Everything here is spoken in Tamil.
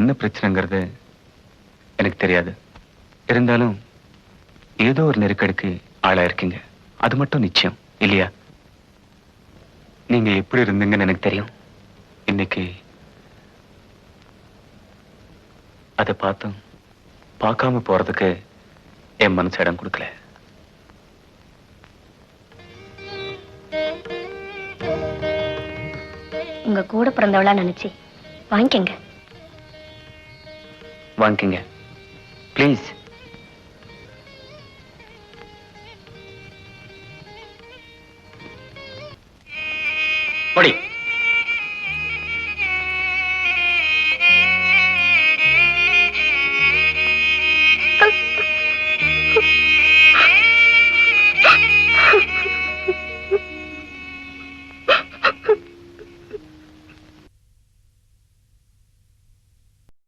உங்களுக்கு என்ன பிரச்சனைங்கிறது எனக்கு தெரியாது. இருந்தாலும் ஏதோ ஒரு நெருக்கடிக்கு ஆளா இருக்கீங்க, அது மட்டும் நிச்சயம் இல்லையா? நீங்க எப்படி இருந்தீங்கன்னு எனக்கு தெரியும். இன்னைக்கு அதை பார்த்தும் பார்க்காம போறதுக்கு என் மனசு இடம் கொடுக்கல. உங்க கூட பிறந்தவளா நினைச்சு வாங்கிக்கங்க. வாங்கிக்கங்க ப்ளீஸ். போடி.